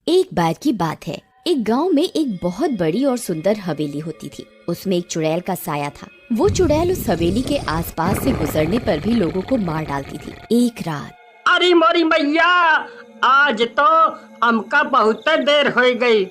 एक बार की बात है, एक गांव में एक बहुत बड़ी और सुंदर हवेली होती थी। उसमें एक चुड़ैल का साया था। वो चुड़ैल उस हवेली के आसपास से गुजरने पर भी लोगों को मार डालती थी। एक रात, अरे मोरी मैया, आज तो हमका बहुत देर हो गई।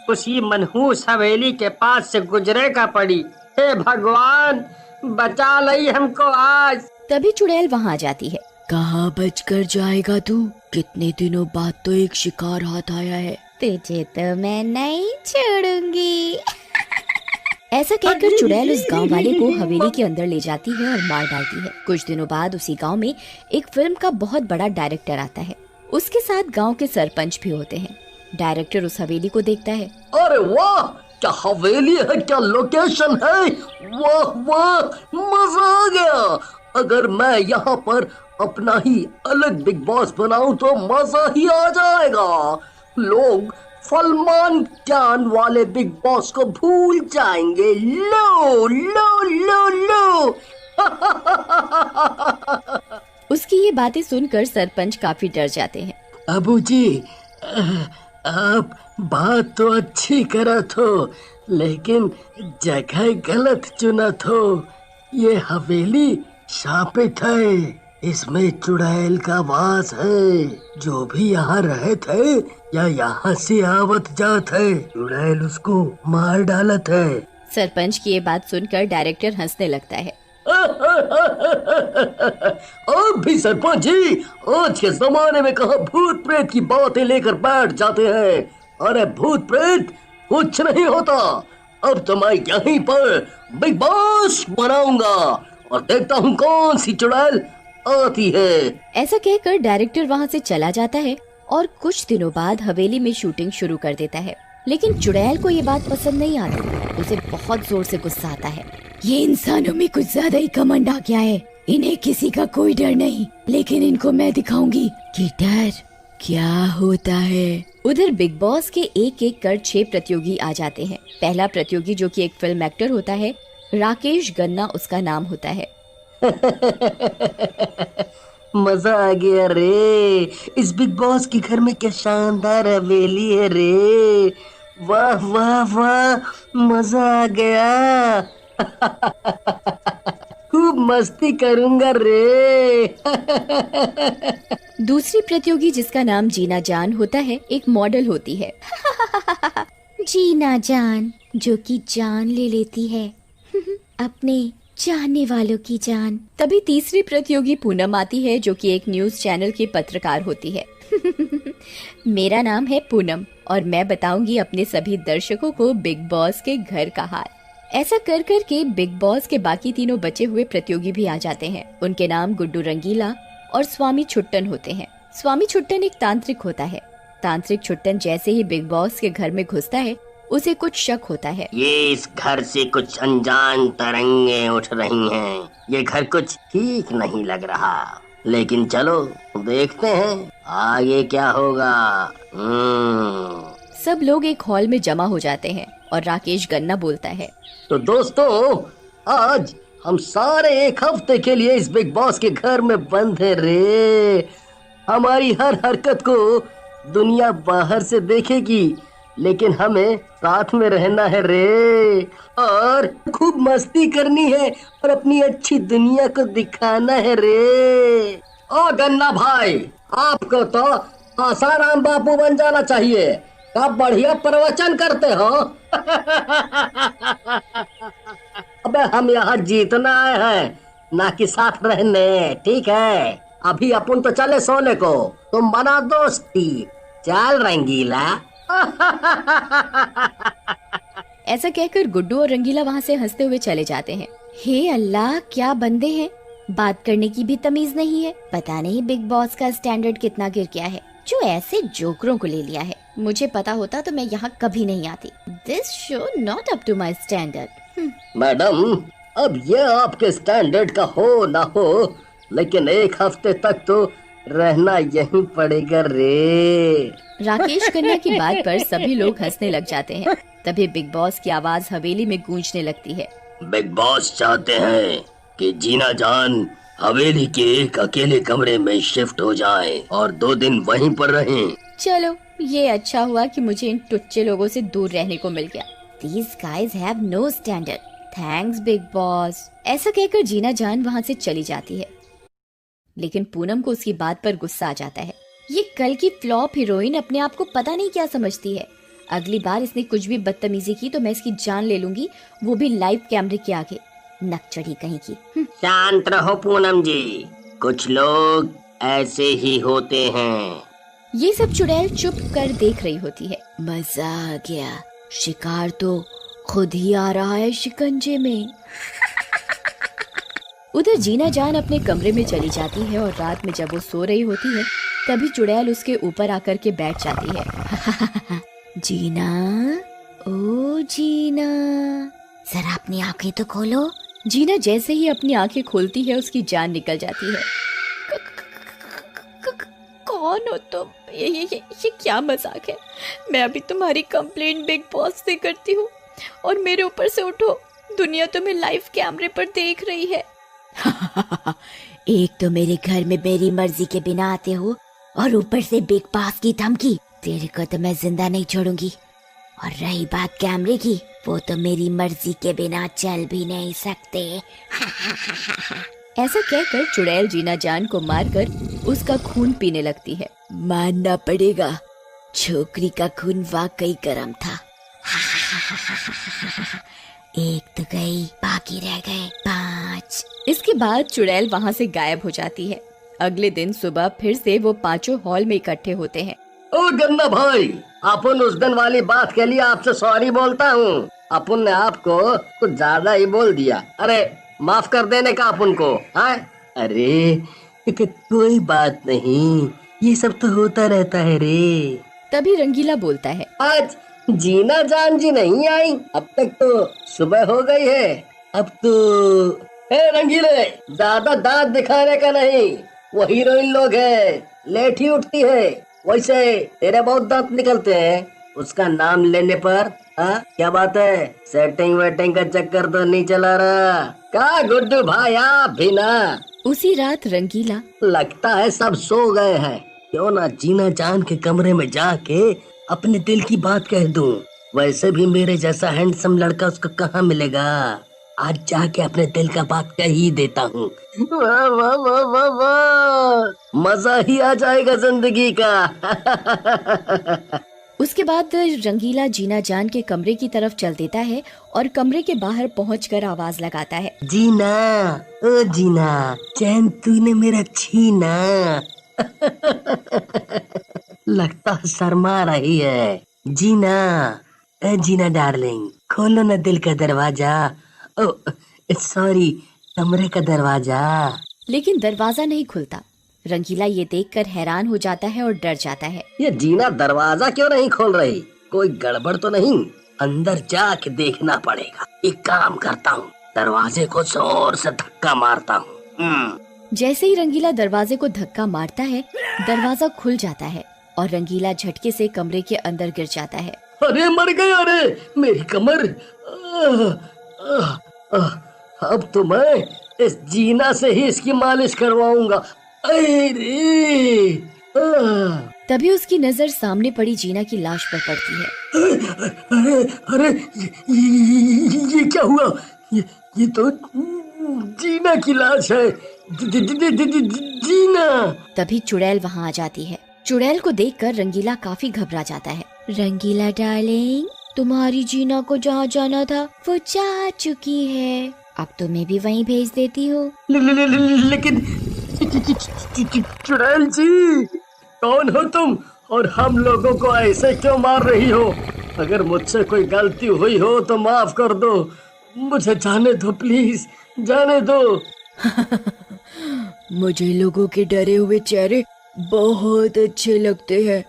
उसी मनहूस हवेली के पास से गुजरे का पड़ी। हे भगवान, बचा लई हमको आज। तभी चुड़ैल वहाँ आ जाती है। कहाँ बच कर जाएगा तू? कितने दिनों बाद तो एक शिकार हाथ आया है। तुझे तो मैं नहीं छोड़ूंगी। ऐसा कहकर चुड़ैल उस गांव वाले को हवेली के अंदर ले जाती है और मार डालती है। कुछ दिनों बाद उसी गांव में एक फिल्म का बहुत बड़ा डायरेक्टर आता है। उसके साथ गांव के सरपंच भी होते हैं। डायरेक्टर उस हवेली को देखता है। अरे वाह, क्या हवेली है, क्या लोकेशन है, वाह वाह, मजा आ गया। अगर मैं यहाँ पर अपना ही अलग बिग बॉस बनाऊं तो मजा ही आ जाएगा। लोग फलमान ज्ञान वाले बिग बॉस को भूल जाएंगे। लो लो लो लो। उसकी ये बातें सुनकर सरपंच काफी डर जाते हैं। अबू जी, आप बात तो अच्छी करा थो, लेकिन जगह गलत चुना थो। ये हवेली शापित है, इसमें चुड़ैल का वास है। जो भी यहाँ रहे थे या यहाँ से आवत जात है, चुड़ैल उसको मार डालत है। सरपंच की ये बात सुनकर डायरेक्टर हंसने लगता है। अब भी सरपंच जी, आज के जमाने में कहाँ भूत प्रेत की बातें लेकर बैठ जाते हैं। अरे भूत प्रेत कुछ नहीं होता। अब तो मैं यहीं पर बिग बॉस बनाऊंगा और देखता हूँ कौन सी चुड़ैल आती है। ऐसा कहकर डायरेक्टर वहाँ से चला जाता है और कुछ दिनों बाद हवेली में शूटिंग शुरू कर देता है। लेकिन चुड़ैल को ये बात पसंद नहीं आती। उसे बहुत जोर से गुस्सा आता है। ये इंसानों में कुछ ज्यादा ही घमंड आ गया है। इन्हें किसी का कोई डर नहीं, लेकिन इनको मैं दिखाऊंगी कि डर क्या होता है। उधर बिग बॉस के एक एक कर 6 प्रतियोगी आ जाते हैं। पहला प्रतियोगी, जो कि एक फिल्म एक्टर होता है, राकेश गन्ना उसका नाम होता है। मजा आ गया रे। इस बिग बॉस के घर में क्या शानदार हवेली है रे। वाह वाह वाह, मजा आ गया। खूब मस्ती करूंगा रे। दूसरी प्रतियोगी, जिसका नाम जीना जान होता है, एक मॉडल होती है। जीना जान, जो कि जान ले लेती है अपने चाहने वालों की जान। तभी तीसरी प्रतियोगी पूनम आती है, जो कि एक न्यूज चैनल की पत्रकार होती है। मेरा नाम है पूनम और मैं बताऊंगी अपने सभी दर्शकों को बिग बॉस के घर का हाल। ऐसा कर कर के बिग बॉस के बाकी तीनों बचे हुए प्रतियोगी भी आ जाते हैं। उनके नाम गुड्डू रंगीला और स्वामी छुट्टन होते हैं। स्वामी छुट्टन एक तांत्रिक होता है। तांत्रिक छुट्टन जैसे ही बिग बॉस के घर में घुसता है, उसे कुछ शक होता है। ये इस घर से कुछ अनजान तरंगे उठ रही हैं। ये घर कुछ ठीक नहीं लग रहा, लेकिन चलो देखते हैं आगे क्या होगा। सब लोग एक हॉल में जमा हो जाते हैं और राकेश गन्ना बोलता है। तो दोस्तों, आज हम सारे एक हफ्ते के लिए इस बिग बॉस के घर में बंद है रे। हमारी हर हरकत को दुनिया बाहर से देखेगी, लेकिन हमें साथ में रहना है रे, और खूब मस्ती करनी है और अपनी अच्छी दुनिया को दिखाना है रे। ओ गन्ना भाई, आपको तो आसाराम बापू बन जाना चाहिए। आप बढ़िया प्रवचन करते हो। अबे हम यहाँ जीतना आए हैं, ना कि साथ रहने, ठीक है? अभी अपन तो चले सोने को, तुम बना दोस्ती। चल रंगीला। ऐसा कहकर गुड्डू और रंगीला वहाँ से हंसते हुए चले जाते हैं। हे अल्लाह, क्या बंदे हैं, बात करने की भी तमीज नहीं है। पता नहीं बिग बॉस का स्टैंडर्ड कितना गिर गया है, जो ऐसे जोकरों को ले लिया है। मुझे पता होता तो मैं यहाँ कभी नहीं आती। This show not up to my standard. Madam, अब ये आपके स्टैंडर्ड का हो ना हो, लेकिन एक हफ्ते तक तो रहना यहीं पड़ेगा रे। राकेश खन्ना की बात पर सभी लोग हंसने लग जाते हैं। तभी बिग बॉस की आवाज हवेली में गूंजने लगती है। बिग बॉस चाहते हैं कि जीना जान हवेली के एक अकेले कमरे में शिफ्ट हो जाए और 2 दिन वहीं पर रहें। चलो ये अच्छा हुआ कि मुझे इन टुच्चे लोगों से दूर रहने को मिल गया। These guys have no standard. Thanks big boss. ऐसा कहकर जीना जान वहाँ से चली जाती है, लेकिन पूनम को उसकी बात पर गुस्सा आ जाता है। ये कल की फ्लॉप हीरोइन अपने आप को पता नहीं क्या समझती है। अगली बार इसने कुछ भी बदतमीजी की तो मैं इसकी जान ले लूंगी, वो भी लाइव कैमरे के आगे। नकचढ़ी कहीं की। शांत रहो पूनम जी, कुछ लोग ऐसे ही होते हैं। ये सब चुड़ैल चुप कर देख रही होती है। मजा आ गया, शिकार तो खुद ही आ रहा है शिकंजे में। उधर जीना जान अपने कमरे में चली जाती है और रात में जब वो सो रही होती है तभी चुड़ैल उसके ऊपर आकर के बैठ जाती है। जीना, ओ जीना, जरा अपनी आंखें तो खोलो। जीना जैसे ही अपनी आंखें खोलती है उसकी जान निकल जाती है। कौन हो तुम? ये क्या मजाक है? मैं अभी तुम्हारी कंप्लेंट बिग बॉस से करती हूँ और मेरे ऊपर से उठो। दुनिया तुम्हें लाइव कैमरे पर देख रही है। एक तो मेरे घर में मेरी मर्जी के बिना आते हो और ऊपर से बिग बॉस की धमकी। तेरे को तो मैं जिंदा नहीं छोड़ूंगी। और रही बात कैमरे की, वो तो मेरी मर्जी के बिना चल भी नहीं सकते। ऐसा कहकर चुड़ैल जीना जान को मारकर उसका खून पीने लगती है। मानना पड़ेगा, छोकरी का खून वाकई गर्म था। एक तो गई, बाकी रह गए 5। इसके बाद चुड़ैल वहाँ से गायब हो जाती है। अगले दिन सुबह फिर से वो पांचों हॉल में इकट्ठे होते हैं। ओ गन्ना भाई, अपन उस दिन वाली बात के लिए आपसे सॉरी बोलता हूँ। अपन ने आपको कुछ ज्यादा ही बोल दिया। अरे माफ कर देने का अपन को। हाँ? अरे कोई बात नहीं, ये सब तो होता रहता है रे। तभी रंगीला बोलता है, आज जीना जान जी नहीं आई, अब तक तो सुबह हो गई है। अब तो रंगीले, ज्यादा दांत दिखाने का नहीं, वो हीरोइन लोग है, लेट ही उठती है। वैसे तेरे बहुत दांत निकलते हैं उसका नाम लेने पर। हाँ क्या बात है, सेटिंग वेटिंग का चक्कर तो नहीं चला रहा? क्या गुड्डू भाई आप भी ना? उसी रात रंगीला, लगता है सब सो गए हैं, क्यों ना जीना जान के कमरे में जाके अपने दिल की बात कह दूं। वैसे भी मेरे जैसा हैंडसम लड़का उसको कहाँ मिलेगा। आज जाके अपने दिल का बात कह ही देता हूँ। वाह वाह वाह वाह वाह, मजा ही आ जाएगा जिंदगी का। उसके बाद रंगीला जीना जान के कमरे की तरफ चल देता है और कमरे के बाहर पहुंचकर आवाज लगाता है, जीना, ओ जीना, चैन तूने मेरा छीना। लगता है शर्मा रही है। जीना, ए जीना डार्लिंग, खोलो ना दिल का दरवाजा। ओ सॉरी, कमरे का दरवाजा। लेकिन दरवाजा नहीं खुलता। रंगीला ये देखकर हैरान हो जाता है और डर जाता है। ये जीना दरवाजा क्यों नहीं खोल रही? कोई गड़बड़ तो नहीं? अंदर जाके देखना पड़ेगा। एक काम करता हूँ, दरवाजे को जोर से धक्का मारता हूँ। जैसे ही रंगीला दरवाजे को धक्का मारता है, दरवाजा खुल जाता है और रंगीला झटके से कमरे के अंदर गिर जाता है। अरे मर गया रे, मेरी कमर। अब तो मैं इस जीना से ही इसकी मालिश करवाऊंगा। अरे तभी उसकी नजर सामने पड़ी जीना की लाश पर पड़ती है। अरे अरे ये क्या हुआ? ये तो जीना की लाश है। जीना। तभी चुड़ैल वहाँ आ जाती है। चुड़ैल को देखकर रंगीला काफी घबरा जाता है। रंगीला डार्लिंग, तुम्हारी जीना को जहाँ जाना था वो जा चुकी है, अब तुम्हें भी वहीं भेज देती हूँ। लेकिन चुड़ैल जी, कौन हो तुम और हम लोगों को ऐसे क्यों मार रही हो? अगर मुझसे कोई गलती हुई हो तो माफ कर दो, मुझे जाने दो, प्लीज जाने दो। मुझे लोगों के डरे हुए चेहरे बहुत अच्छे लगते हैं,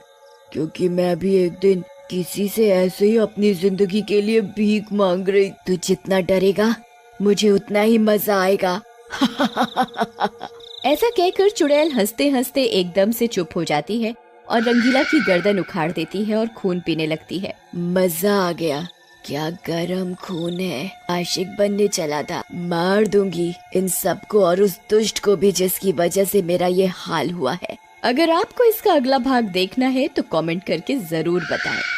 क्योंकि मैं भी एक दिन किसी से ऐसे ही अपनी जिंदगी के लिए भीख मांग रही। तू जितना डरेगा मुझे उतना ही मजा आएगा। ऐसा कहकर चुड़ैल हंसते हंसते एकदम से चुप हो जाती है और रंगीला की गर्दन उखाड़ देती है और खून पीने लगती है। मजा आ गया, क्या गरम खून है। आशिक बनने चला था, मार दूंगी इन सबको और उस दुष्ट को भी जिसकी वजह से मेरा ये हाल हुआ है। अगर आपको इसका अगला भाग देखना है तो कमेंट करके जरूर बताएं।